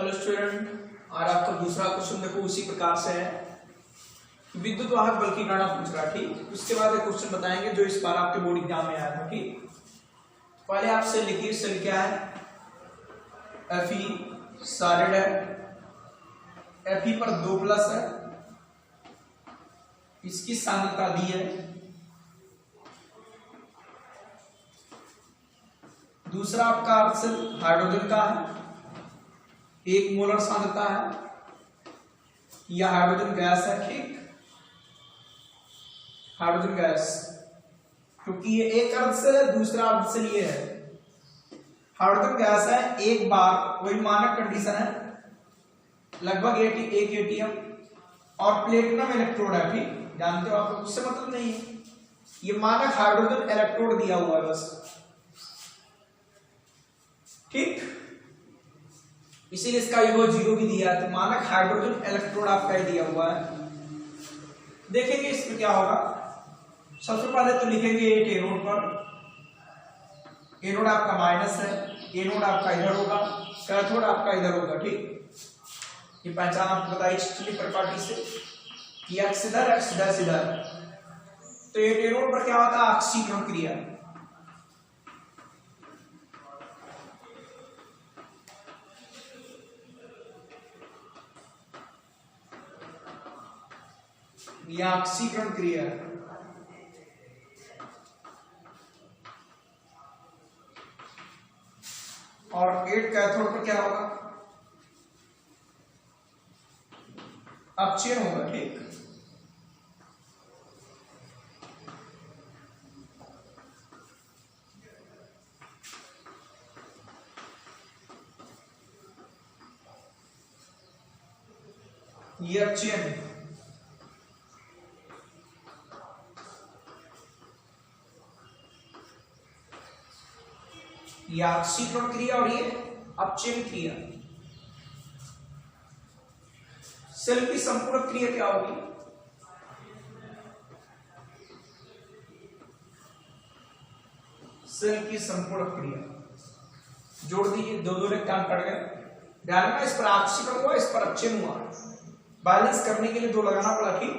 Hello student, आज आपका दूसरा क्वेश्चन देखो उसी प्रकार से है। विद्युत वाहक बल की गणना पूछ रहा है, ठीक। उसके बाद एक क्वेश्चन बताएंगे जो इस बार आपके बोर्ड एग्जाम में आया था, ठीक। पहले आप सेल लिखिए। सेल क्या है? Fe सॉलिड है, Fe पर 2 प्लस है, इसकी सांद्रता दी है। दूसरा आपका सेल हाइड्रोजन का है, 1 मोलर सांद्रता है, यह हाइड्रोजन गैस है, ठीक। हाइड्रोजन गैस, क्योंकि ये एक अर्ध सेल है, दूसरा अर्ध सेल ये है। हाइड्रोजन गैस है, एक बार वही मानक कंडीशन है, लगभग 1 एटीएम और प्लेटिनम इलेक्ट्रोड है, ठीक। जानते हो आपको, उससे मतलब नहीं है, ये मानक हाइड्रोजन इलेक्ट्रोड दिया हुआ है बस, ठीक। इसीलिए इसका योग 0 भी दिया है, तो मानक हाइड्रोजन इलेक्ट्रोड आपका ही दिया हुआ है। देखेंगे इसमें क्या होगा। सबसे पहले तो लिखेंगे एनोड पर, एनोड आपका माइनस है, एनोड आपका इधर होगा, कैथोड आपका इधर होगा, ठीक। ये पहचान आपको बताई स्टिली प्रॉपर्टी से कि एक्स इधर इधर। तो ये एनोड पर क्या होता है? ऑक्सीकरण क्रिया। यह ऑक्सीकरण क्रिया है। और 8 कैथोड पर क्या होगा? अपचयन होगा, ठीक। ये अपचयन, ये ऑक्सीकरण क्रिया और ये अपचयन क्रिया। सेल की संपूर्ण क्रिया क्या होगी? सेल की संपूर्ण क्रिया जोड़ दीजिए, 2 इलेक्ट्रॉन कट गए। ध्यान में, इस पर ऑक्सीकरण हुआ, इस पर अपचयन हुआ, बैलेंस करने के लिए 2 लगाना पड़ा, ठीक।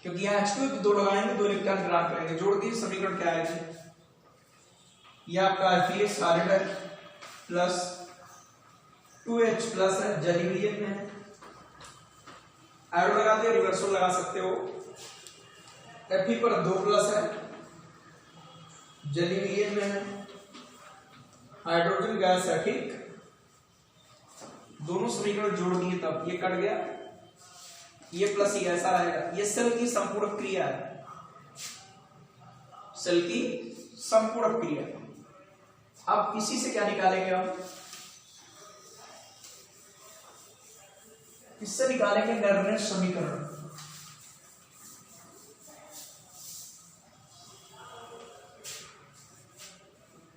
क्योंकि यहाँ H2 2 लगाएंगे, 2 इलेक्ट्रॉन ग्रहण करेंगे। जोड़ दीजिए, समीकरण क्या आएगा? यह आपका Fe सॉलिड है प्लस 2H प्लस है, जली मीडियम में है। एरो लगाते हो, रिवर्सल लगा सकते हो। Fe पर 2 प्लस है, जली मीडियम में है, हाइड्रोजन गैस है, ठीक। दोनों समीकरण जोड़ दिए तब ये कट गया, ये प्लस ये ऐसा रहेगा। ये सेल की संपूर्ण क्रिया है, सेल की संपूर्ण क्रिया। अब इसी से क्या निकालेंगे हम? इससे निकालेंगे निर्णय समीकरण।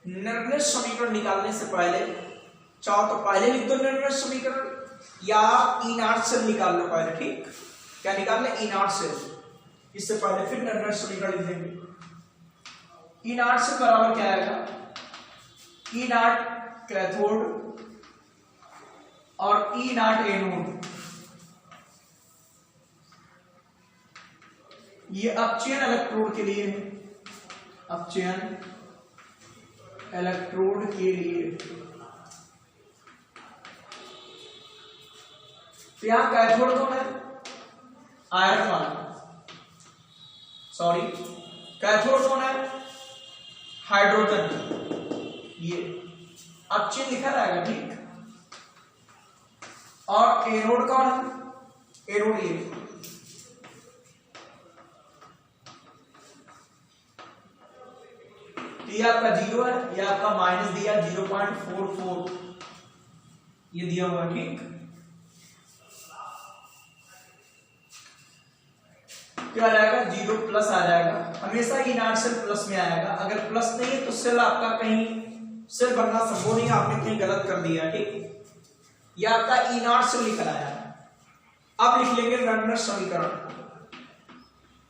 निर्णय समीकरण निकालने से पहले चाहो तो पहले लिख दो निर्णय समीकरण, या E0 सेल निकाल लो पहले, ठीक। क्या निकाल ले? E0 cell. इससे पहले फिर निर्णय समीकरण लिख देंगे। E0 से बराबर क्या आएगा? E0 कैथोड और E0 एनोड। ये अपचयन इलेक्ट्रोड के लिए है, अपचयन इलेक्ट्रोड के लिए। तो यहां कैथोड कौन है? आयरन वाला, सॉरी, कैथोड कौन है? हाइड्रोजन। ये अपचयन लिखा रहेगा, ठीक। और एनोड कौन है? एनोड ये। ये आपका 0 है, ये आपका माइनस दिया 0.44, ये दिया हुआ, ठीक। क्या रहेगा? 0 प्लस आ जाएगा। हमेशा E0 सेल प्लस में आएगा। अगर प्लस नहीं है तो सेल आपका कहीं सेल बनना संभव नहीं है, आपने कहीं गलत कर दिया, ठीक। यह आपका E0 सेल लिख रहा है। अब लिख लेंगे निर्णय समीकरण,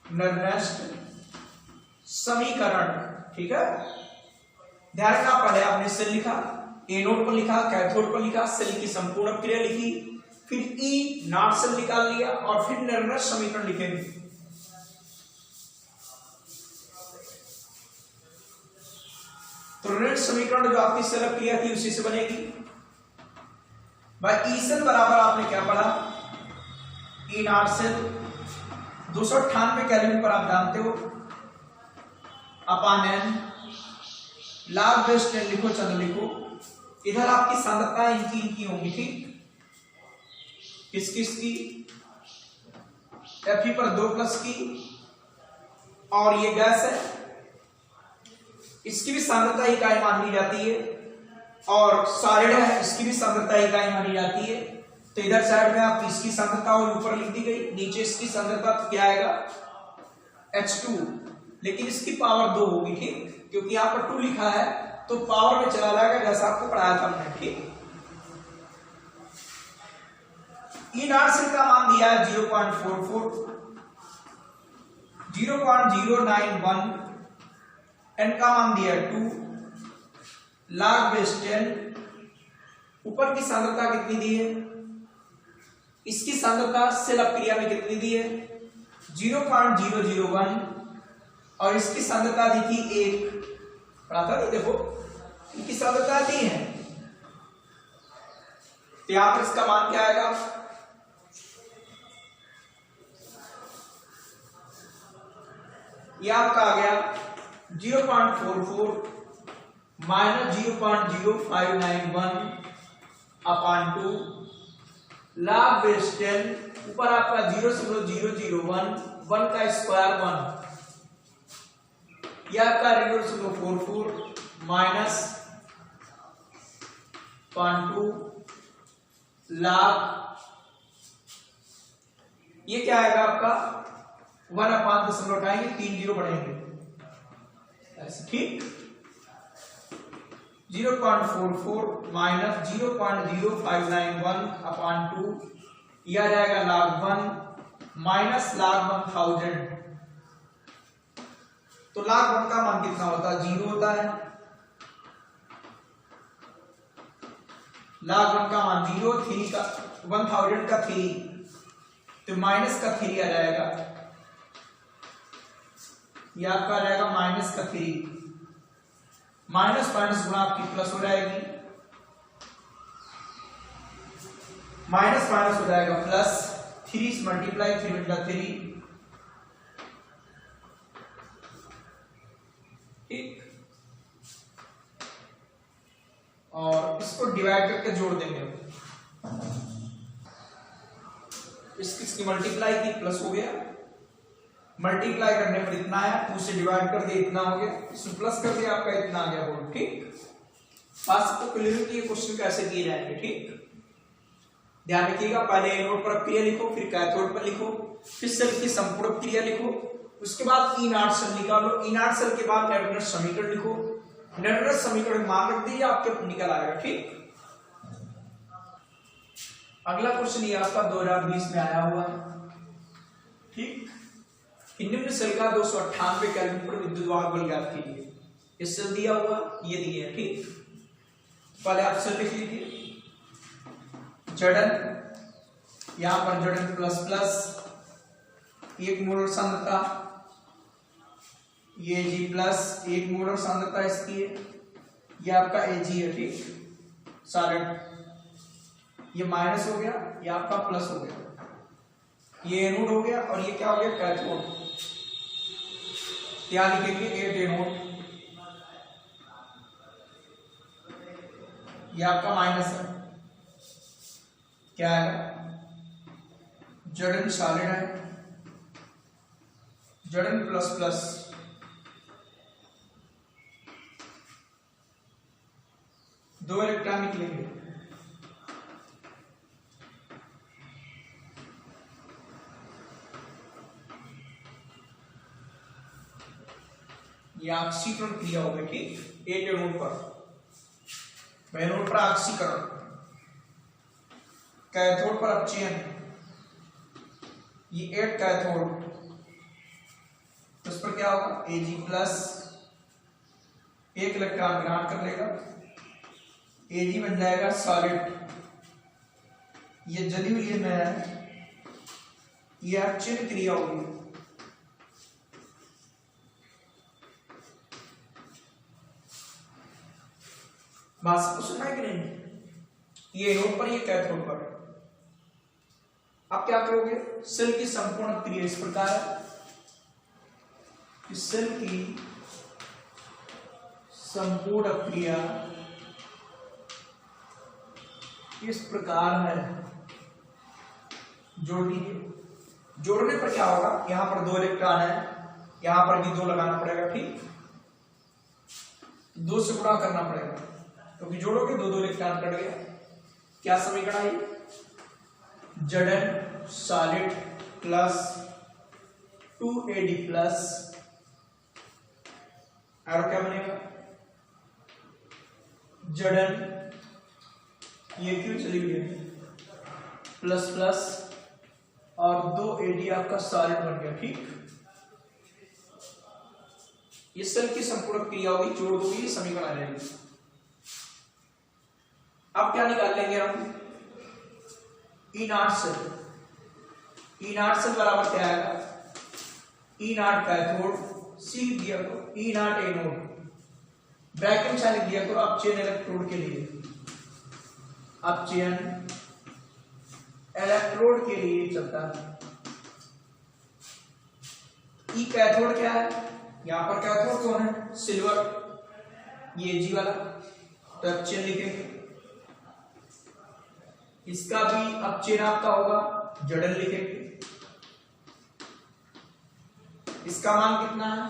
निर्णय समीकरण, ठीक है। ध्यान रखना, पहले आपने सेल लिखा, एनोड पर लिखा, कैथोड पर लिखा, सेल की संपूर्ण क्रिया लिखी, फिर ई नॉट सेल निकाल लिया और फिर निर्णय समीकरण लिखेंगे। तो ऋण समीकरण जो आपकी सेल क्रिया थी उसी से बनेगी। भाई ई सेल बराबर आपने क्या पढ़ा, ई नॉट सेल 298 केल्विन पर आप जानते हो, अपान एन, log बेस 10 लिखो, चलो लिखो। इधर आपकी सांद्रता इनकी होंगी, ठीक, किसकी, Fe पर 2+ की, और ये गैस है, इसकी भी सांद्रता इकाई मान ली जाती है, और सॉलिड है, इसकी भी सांद्रता इकाई मानी जाती है। तो इधर साइड में आप इसकी सांद्रता और ऊपर लिख दी गई, नीचे इसकी सांद्रता क्या आएगा, H2, लेकिन इसकी पावर 2 होगी, ठीक, क्योंकि यहाँ पर 2 लिखा है तो पावर में चला जाएगा, जैसा आपको पढ़ाया था हमने, ठीक। ई नॉट सेल का मान दिया है 0.44, 0.091, एन का मान दिया है 2, log बेस 10, ऊपर की सांद्रता कितनी दी है, इसकी सांद्रता सेल अपक्रिया में कितनी दी है 0.001, और इसकी सांद्रता दी थी 1, पढ़ा था नहीं, देखो इनकी सांद्रता दी है, तो यहां पर इसका मान क्या आएगा, यह आपका आ गया 0.44 माइनस 0.0591 अपान 2, log बेस 10, ऊपर आपका 0.001, 1 का स्क्वायर 1, यह आपका 0.44 माइनस 0.2 log, ये क्या आएगा आपका 1 अपान 10 लौटाएंगे, 3 जीरो बढ़ेंगे, ऐसे, ठीक, 0.44 माइनस 0.0591 अपान 2, यह आ जाएगा log 1 माइनस log 1000। तो log 1 का मान कितना होता है, 0 होता है, log 1 का मान 0, 3 का 1000 का 3, तो माइनस का 3 आ जाएगा, यह आपका आ जाएगा माइनस का 3, माइनस माइनस गुणा आपकी प्लस हो जाएगी, माइनस माइनस हो जाएगा प्लस, 3 से मल्टीप्लाई 3 बटा 3, ठीक, और इसको डिवाइड करके जोड़ देंगे, इसकी मल्टीप्लाई की प्लस हो गया, मल्टीप्लाई करने पर इतना आया, 2 से डिवाइड कर दिया इतना हो गया, इसमें प्लस कर दिया आपका इतना आ गया बोल, ठीक। बात सबको क्लियर है कि ये क्वेश्चन कैसे किए जाएंगे, ठीक। ध्यान रखिएगा, पहले एनोड पर क्रिया लिखो, फिर कैथोड पर लिखो, फिर सेल की संपूर्ण क्रिया लिखो, उसके बाद ई नॉट सेल निकालो, ई नॉट सेल के बाद निर्णय समीकरण लिखो, निर्णय समीकरण मान रख दीजिए, आपके निकल आएगा, ठीक। अगला क्वेश्चन ये आपका 2020 में आया हुआ है, ठीक। निम्न सेल का 298 केल्विन पर विद्युत वाहक बल ज्ञात कीजिए, ये सेल दिया हुआ, ये दिए है, ठीक। पहले आप सेल लिख लीजिए, जड़न, यहां पर जड़न प्लस प्लस, 1 मोलर सांद्रता, ये G प्लस 1 मोलर सांद्रता इसकी है, ये आपका Ag है, ठीक, सॉलिड, ये माइनस हो गया, ये आपका प्लस हो गया, ये एनोड हो गया, और ये क्या हो गया कैथोड, क्या लिखेंगे 8 एनोड, ये आपका माइनस है, क्या है, जड़न सॉलिड है, जड़न प्लस प्लस, दो इलेक्ट्रॉन निकलेंगे, ये ऑक्सीकरण क्रिया होगी, ठीक, 8 एनोड पर, एनोड पर ऑक्सीकरण, कैथोड पर अपचयन, ये 8 कैथोड, तो इस पर क्या होगा Ag प्लस, 1 इलेक्ट्रॉन ग्रहण कर लेगा, Ag बन जाएगा सॉलिड, ये जली हुई है, ये अक्षय क्रिया होगी। बात को सुना है कि नहीं? ये एनोड पर, ये कैथोड पर। अब क्या करोगे? सेल की संपूर्ण क्रिया इस प्रकार है, सेल की संपूर्ण क्रिया इस प्रकार है। जोड़ दीजिए। जोड़ने पर क्या होगा? यहां पर 2 इलेक्ट्रॉन है, यहां पर भी 2 लगाना पड़ेगा, ठीक, 2 से गुणा करना पड़ेगा, क्योंकि तो जोड़ोगे 2 इलेक्ट्रॉन कट गया। क्या समीकरण है? Zn solid plus 2Ad plus, और क्या बनेगा? Zn, ये क्यों चली गई है, प्लस प्लस और 2Ad आपका सॉलिड बन गया, ठीक। ये सेल की संपूर्ण क्रिया होगी, जोड़ दोगे ये समीकरण आ जाएगी। अब क्या निकाल लेंगे हम? E naught cell. E naught cell बराबर क्या आएगा? ई नॉट कैथोड, सी लिख दिया करो, ई नॉट एनोड, ब्रैकेट में लिख दिया करो अपचयन इलेक्ट्रोड के लिए, अपचयन इलेक्ट्रोड के लिए चलता है। ई कैथोड क्या है? यहां पर कैथोड कौन है? सिल्वर, ये जी वाला, तो अपचयन लिखेंगे। इसका भी अपचयन आपका होगा, Zn लिखेंगे। इसका मान कितना है?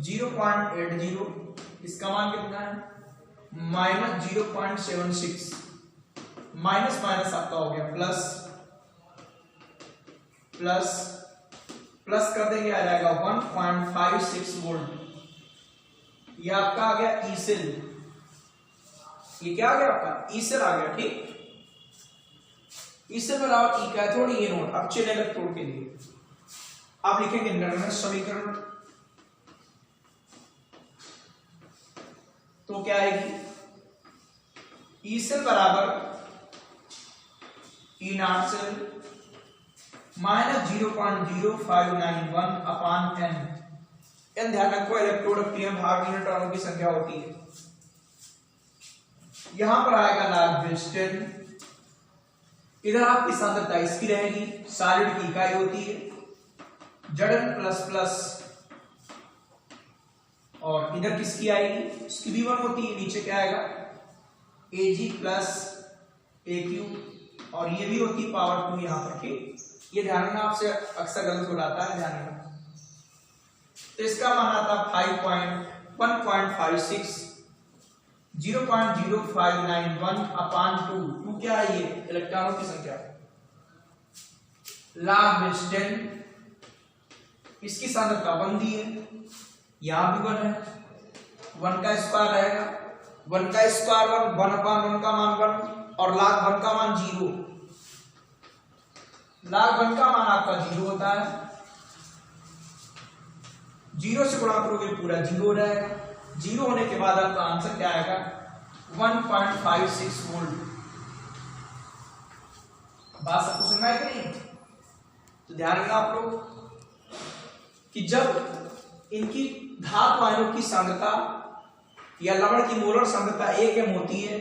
0.80, इसका मान कितना है? -0.76, माइनस माइनस आपका हो गया प्लस, प्लस प्लस कर देंगे, आ जाएगा 1.56 वोल्ट। ये आपका आ गया ई सेल, ये क्या आ गया आपका? ई सेल आ गया, ठीक। ई सेल बराबर ई कैथोड, ई एनोड, अपचयन इलेक्ट्रोड के लिए। आप लिखेंगे निर्णय समीकरण, तो क्या आएगी? ई सेल बराबर E naught cell -0.0591 upon n। n ध्यान रखो, इलेक्ट्रोड अपचयन में भाग न्यूट्रॉनों की संख्या होती है। यहां पर आएगा लार्ज विल्सन, इधर आपकी सांद्रता इसकी रहेगी, सॉलिड की इकाई होती है Zn प्लस प्लस, और इधर किसकी आएगी? इसकी भी 1 होती है। नीचे क्या आएगा? Ag प्लस Aq, और ये भी होती पावर 2 यहां पर, ठीक। ये ध्यान रखना, आपसे अक्सर गलत हो जाता है, ध्यान रखना। तो इसका मान आता 1.56, 0.0591 अपान 2 क्या है? ये इलेक्ट्रॉनों की संख्या। लार्ज विल्सन, इसकी सांद्रता 1 दी है, यहां भी 1 है, 1 का स्क्वायर रहेगा, 1 का स्क्वायर 1, 1 अपान 1 का मान 1, और लाग 1 का मान 0। लाग 1 का मान आपका 0 होता है, 0 से गुणा करोगे पूरा 0 हो जाएगा। 0 होने के बाद आपका आंसर क्या आएगा? 1.56 वोल्ट। बात सबको सुनना है कि नहीं? तो ध्यान रखना आप लोग कि जब इनकी धातु आयनों की सांद्रता या लवण की मोलर सांद्रता 1 m होती है,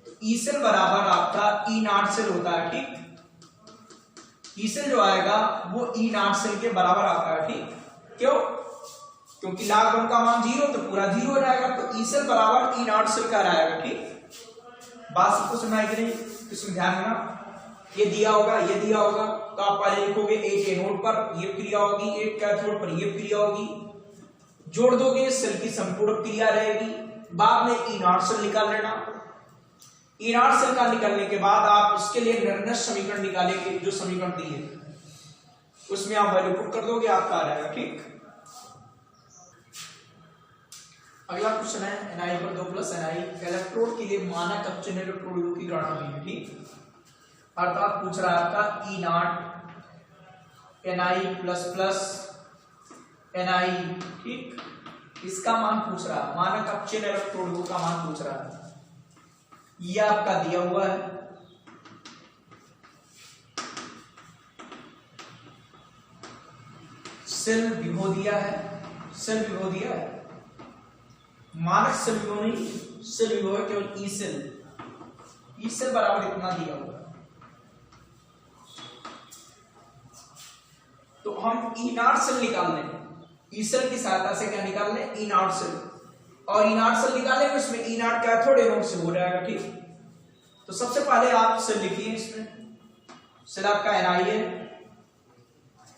तो ई सेल बराबर आपका ई नॉट सेल होता है, ठीक। ई सेल जो आएगा वो ई नॉट सेल के बराबर आता है, ठीक। क्यों? क्योंकि log 1 का मान 0, तो पूरा 0 हो जाएगा, तो ई सेल बराबर ई नॉट सेल का रहेगा, ठीक। बात सबको सुनाई कि नहीं? इसमें ध्यान रखना, ये दिया होगा, ये दिया होगा, तो आप पहले लिखोगे एक एनोड पर ये क्रिया होगी, एक कैथोड पर ये क्रिया होगी, जोड़ दोगे सेल की संपूर्ण क्रिया रहेगी। बाद में ई नॉट सेल निकाल लेना। ई नॉट सेल का निकालने के बाद आप इसके लिए निर्णय समीकरण निकालेंगे, जो समीकरण दी है उसमें आप वैल्यू पुट कर दोगे, आपका आ जाएगा, ठीक। अगला क्वेश्चन है Ni पर 2 Ni इलेक्ट्रोड के लिए मानक अपचयन इलेक्ट्रोड की गणना की है, ठीक। अर्थात पूछ रहा है आपका E naught Ni plus plus Ni, ठीक। इसका मान पूछ रहा है, मानक अपचयन इलेक्ट्रोड का मान पूछ रहा है। ये आपका दिया हुआ है, सेल विभव दिया है, सेल विभव दिया है, मानक सेल विभव नहीं, सेल विभव है केवल ई सेल, ई सेल बराबर इतना दिया हुआ है। तो हम ई नॉट सेल निकाल लें, ई सेल की सहायता से क्या निकाल लें, ई नॉट सेल, और ई नॉट सेल निकालेंगे इसमें ई नॉट क्या थोड़े नोट से हो जाएगा, ठीक। तो सबसे पहले आप सेल लिखिए, इसमें सेल आपका Ni है,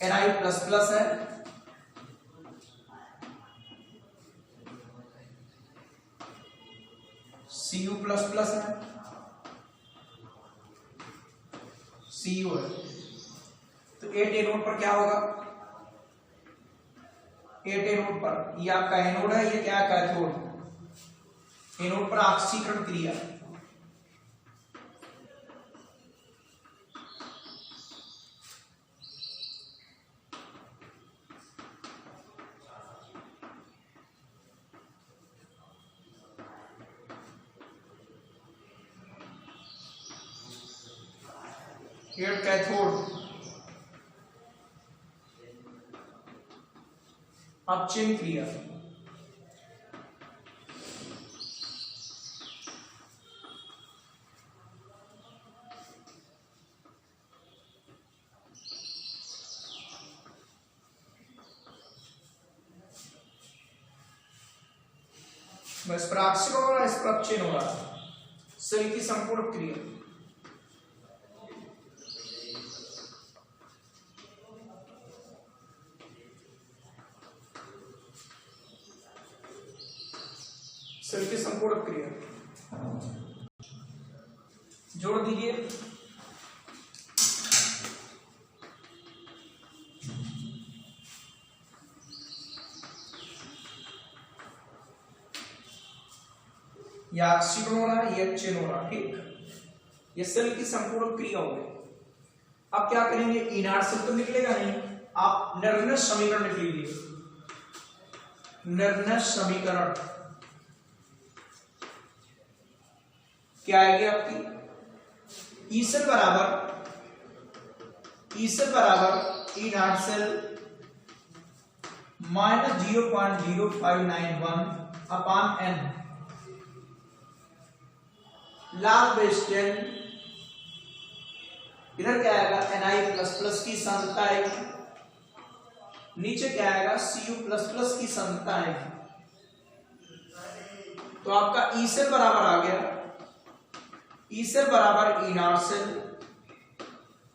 Ni प्लस प्लस है, Cu प्लस प्लस है, Cu है। तो 8 एनोड पर क्या होगा, 8 एनोड पर ये आपका एनोड है, ये क्या है कैथोड, एनोड पर ऑक्सीकरण क्रिया, कैथोड अपचयन क्रिया, इस पर ऑक्सीकरण हो रहा है, इस पर अपचयन हो रहा है, सेल की संपूर्ण क्रिया। सेल की संपूर्ण क्रिया जोड़ दीजिए, या ऑक्सीकरण हो रहा है, ये अपचयन हो रहा है, ठीक। ये सेल की संपूर्ण क्रिया हो गई। अब क्या करेंगे, ई नॉट सेल तो निकलेगा नहीं, आप निर्णय समीकरण लिख लीजिए, निर्णय समीकरण क्या आएगी आपकी, ई सेल बराबर E naught cell minus 0.0591 upon N, log base 10, इधर क्या आएगा Ni प्लस प्लस की सांद्रता आएगी, नीचे क्या आएगा Cu प्लस प्लस की सांद्रता आएगी। तो आपका ई सेल बराबर आ गया, ई सेल बराबर E naught cell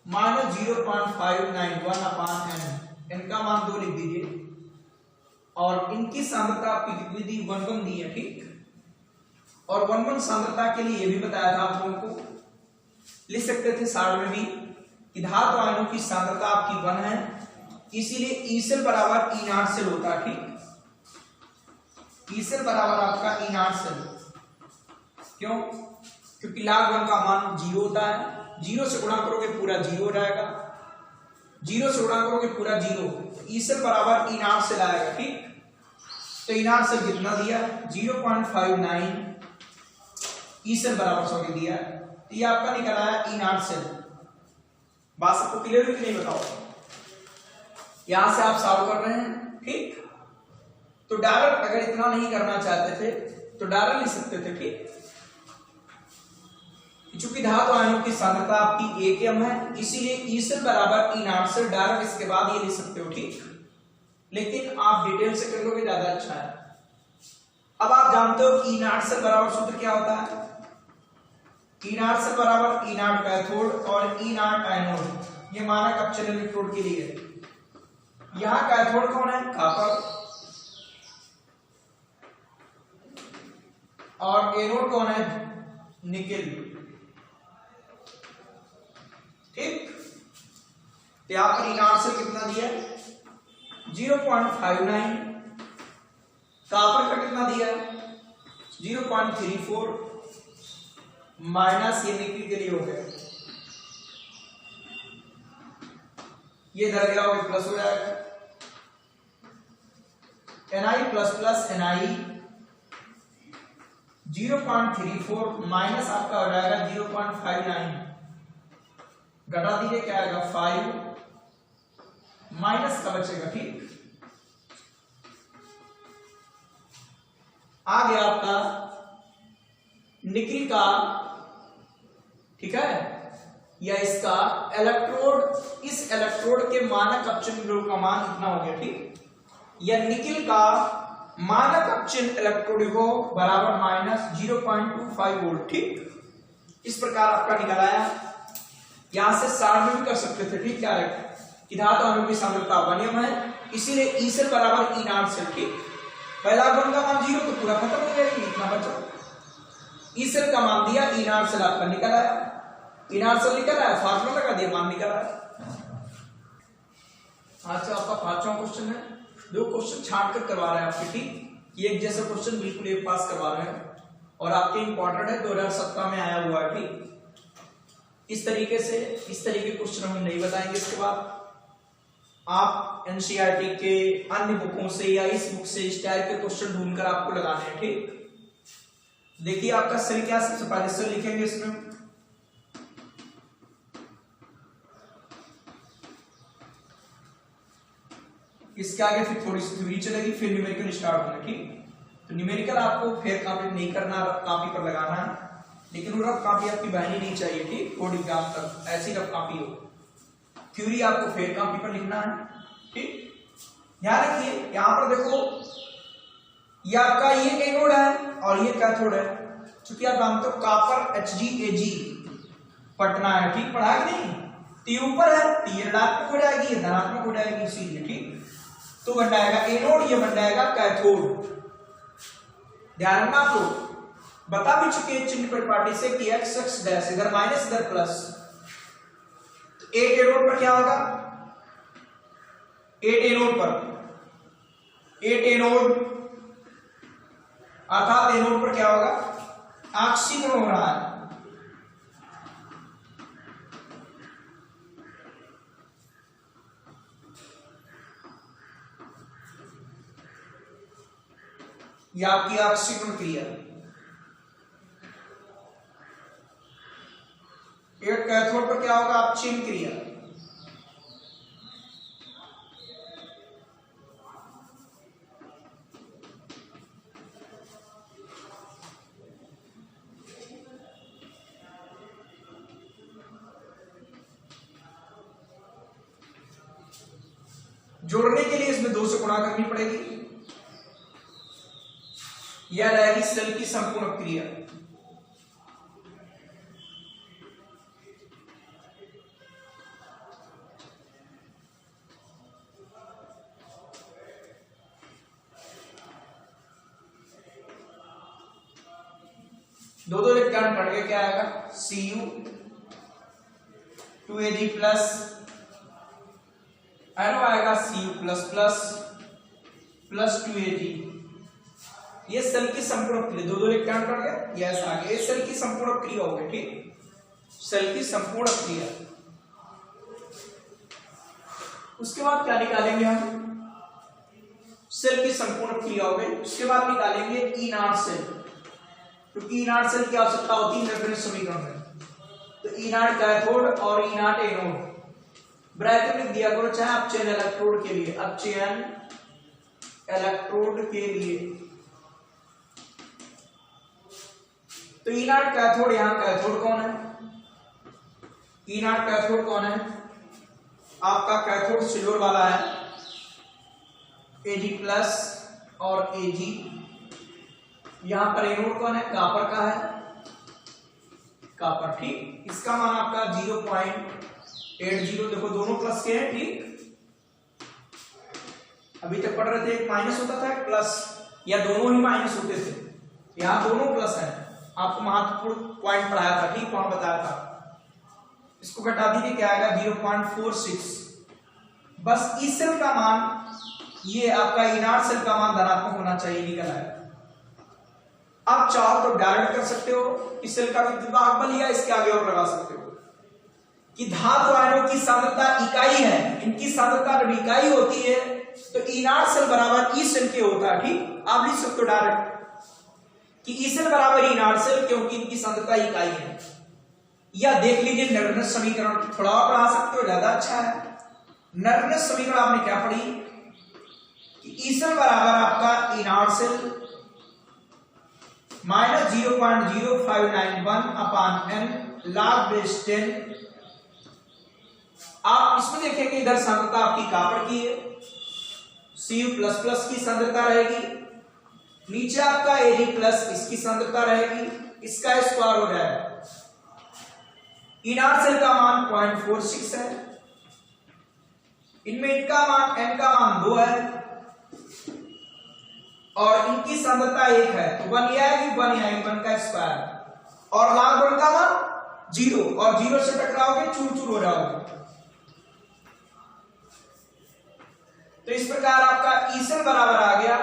minus 0.591 upon N, इनका मान 2 लिख दीजिए, और इनकी सांद्रता आपकी कितनी दी, 1 दी है, ठीक। और 1 सांद्रता के लिए ये भी बताया था आप लोगों को, लिख सकते थे साइड में भी कि धातु आयनों की सांद्रता आपकी 1 है, इसीलिए ई सेल बराबर ई नॉट सेल होता है, ठीक। ई सेल बराबर आपका ई नॉट सेल, क्यों, क्योंकि log 1 का मान 0 होता है, 0 से गुणा करोगे पूरा 0 हो जाएगा, 0 से गुणा करोगे पूरा 0, ई सेल बराबर ई नॉट सेल आएगा, ठीक। तो ई नॉट सेल कितना दिया, 0.59, ई सेल बराबर 100 दिया, तो ये आपका निकल आया ई नॉट सेल। बात सबको क्लियर हुई कि नहीं बताओ, यहां से आप सॉल्व कर रहे हैं, ठीक। तो डायरेक्ट अगर इतना नहीं करना चाहते थे तो डायरेक्ट लिख सकते थे, ठीक। चूंकि धातु आयनों की सांद्रता आपकी 1 m है, इसीलिए ई सेल बराबर ई नॉट सेल, डायरेक्ट इसके बाद ये लिख सकते हो, ठीक। लेकिन आप डिटेल से कर लोगे ज्यादा अच्छा है। अब आप जानते हो कि ई नॉट सेल बराबर सूत्र क्या होता है, ई नॉट सेल बराबर ई नॉट कैथोड और ई नॉट एनोड, ये मानक अपचयन इलेक्ट्रोड के लिए है। यहां कैथोड कौन है, कॉपर, और एनोड कौन है, निकेल, ठीक। तो यहां पर ई नॉट सेल कितना दिया, 0.59, कॉपर का कितना दिया, 0.34, माइनस ये निकल के लिए हो गया, ये इधर गया होगा प्लस हो जाएगा, Ni plus plus Ni 0.34 minus आपका हो जाएगा 0.59, घटा दीजिए क्या आएगा 5 माइनस का बचेगा। ठीक, आ गया आपका निकिल का, ठीक है, या इसका इलेक्ट्रोड, इस इलेक्ट्रोड के मानक अपचन विभव का मान इतना हो गया। ठीक, या निकिल का मानक अपचन इलेक्ट्रोड विभव बराबर -0.25 वोल्ट। ठीक, इस प्रकार आपका निकल आया। यहां से सार में भी कर सकते थे। ठीक, क्या है कि धातु अणु की सांद्रता अनियम है, इसीलिए ई सेल बराबर ई नॉट सेल। ठीक, पहला गुण का मान 0 तो पूरा खत्म हो जाएगा, इतना बचा। ई सेल का मान दिया, ई नॉट सेल आपका निकल आया, ई नॉट सेल निकल आया, फार्मूला लगा दिया, मान निकल आया। आज से आपका 5वां क्वेश्चन है। 2 क्वेश्चन छांट कर करवा रहे हैं आपके। ठीक, ये एक जैसा क्वेश्चन बिल्कुल एक पास करवा रहे हैं और आपके इंपॉर्टेंट है, 2017 में आया हुआ है। ठीक, इस तरीके से इस तरीके क्वेश्चन हम नहीं बताएंगे। इसके बाद आप एनसीईआरटी के अन्य बुकों से या इस बुक से इस टाइप के क्वेश्चन ढूंढकर आपको लगाने हैं। ठीक, देखिए आपका सेल क्या, सबसे पहले सेल लिखेंगे इसमें, इसके आगे फिर थोड़ी सी थ्योरी चलेगी, फिर न्यूमेरिकल स्टार्ट होगा। ठीक, तो न्यूमेरिकल आपको फिर कॉपी नहीं करना, कॉपी पर लगाना है, लेकिन वो रफ कॉपी आपकी बहनी नहीं चाहिए। ठीक, बोर्ड एग्जाम तक ऐसी रफ कॉपी हो। थ्योरी आपको फेर कॉपी पर लिखना है। ठीक, ध्यान रखिए, यहां पर देखो ये आपका ये एनोड है और ये कैथोड है। चूंकि आप जानते हो कॉपर HgAg पटना है। ठीक, पढ़ा कि नहीं, तो ये ऊपर है तो ये ऋणात्मक हो जाएगी, ये धनात्मक हो जाएगी, इसीलिए। ठीक, तो बन जाएगा एनोड, ये बन जाएगा कैथोड। ध्यान रखना, आपको बता भी चुके हैं चिन्ह परिपाटी से कि x डैश इधर माइनस इधर प्लस, तो 8 एनोड पर क्या होगा, 8 एनोड पर 8 एनोड अर्थात एनोड पर क्या होगा, ऑक्सीकरण हो रहा है। यह आपकी ऑक्सीकरण क्रिया। एक कैथोड पर क्या होगा, अपचयन क्रिया। जोड़ने के लिए इसमें 2 से गुणा करनी पड़ेगी, यह रहेगी सेल की संपूर्ण क्रिया। दो इलेक्ट्रॉन कट के क्या आएगा, Cu2Ag प्लस, एरो आएगा Cu plus plus plus 2Ag। ये सेल की संपूर्ण क्रिया, दो इलेक्ट्रॉन कट गया, ये ऐसा आ गया, ये सेल की संपूर्ण क्रिया हो गई। ठीक, सेल की संपूर्ण क्रिया। उसके बाद क्या निकालेंगे हम, सेल की संपूर्ण क्रिया हो गई। उसके बाद निकालेंगे ई नॉट सेल, क्योंकि ई नॉट सेल की आवश्यकता होती है रेफरेंस समीकरण में। तो ई नॉट कैथोड और ई नॉट एनोड, ब्रैकेट लिख दिया करो, चाहे अपचयन इलेक्ट्रोड के लिए, अपचयन इलेक्ट्रोड के लिए। तो ई नॉट कैथोड, यहां कैथोड कौन है, ई नॉट कैथोड कौन है, आपका कैथोड सिल्वर वाला है, Ag प्लस और Ag। यहां पर एनोड कौन है, कॉपर का है, कॉपर। ठीक, इसका मान आपका 0.80, देखो दोनों प्लस के हैं। ठीक, अभी तक पढ़ रहे थे एक माइनस होता था एक प्लस, या दोनों ही माइनस होते थे, यहां दोनों प्लस है। आपको महत्वपूर्ण पॉइंट पढ़ाया था। ठीक, वहां बताया था। इसको घटा दीजिए, क्या आएगा 0.46। बस इस सेल का मान, ये आपका इनार सेल का मान धनात्मक होना चाहिए, निकल आया। आप चाहो तो डायरेक्ट कर सकते हो, इस सेल का विद्युत बल या इसके आगे और लगा सकते हो कि धातु आयनों की सांद्रता इकाई है, इनकी सांद्रता जब इकाई होती है तो इनार सेल बराबर ई सेल के होता है। ठीक, आप लिख सकते हो डायरेक्ट कि ई सेल बराबर इनर्ट सेल, क्योंकि इनकी सांद्रता इकाई है। या देख लीजिए नर्वनस समीकरण, थोड़ा और पढ़ा सकते हो, ज्यादा अच्छा है। नर्वनस समीकरण आपने क्या पढ़ी कि ई सेल बराबर आपका इनर्ट सेल माइनस 0.0591 अपान एन log बेस 10। आप इसमें देखेंगे इधर सांद्रता आपकी कॉपर की है, Cu++ की सांद्रता रहेगी, नीचे आपका Ag+ इसकी सांद्रता रहेगी, इसका स्क्वायर हो जाएगा। इनर्ट सेल का मान 0.46 है, इनमें इनका मान n का मान 2 है और इनकी सांद्रता 1 है, तो 1 ये आएगी 1 का स्क्वायर और log 1 का मान 0 और 0 से टकराओगे चूर चूर हो जाओगे। तो इस प्रकार आपका ई सेल बराबर आ गया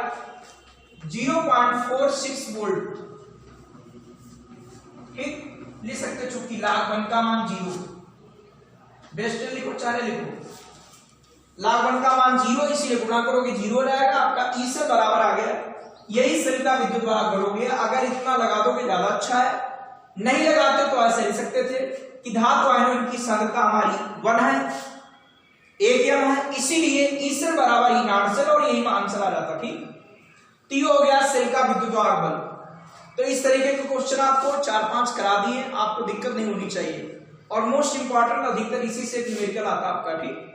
0.46 वोल्ट। ठीक, लिख सकते, चूंकि log 1 का मान 0, बेस 10 लिखो चाहे लिखो, log 1 का मान 0 इसलिए गुणा करोगे 0 हो जाएगा, आपका ई सेल बराबर आ गया। यही सेल का विद्युत वाहक करोगे, अगर इतना लगा दोगे ज्यादा अच्छा है, नहीं लगाते तो ऐसे लिख सकते थे कि धातु आयनों की सांद्रता हमारी 1 है, 1 m है, इसीलिए ई सेल बराबर इनर्ट सेल और यही मान चला जाता। ठीक, तो ये हो गया सेल का विद्युत वाहक बल। तो इस तरीके के क्वेश्चन आपको 4-5 करा दिए, आपको दिक्कत नहीं होनी चाहिए और मोस्ट इंपॉर्टेंट अधिकतर इसी से न्यूमेरिकल आता आपका। ठीक।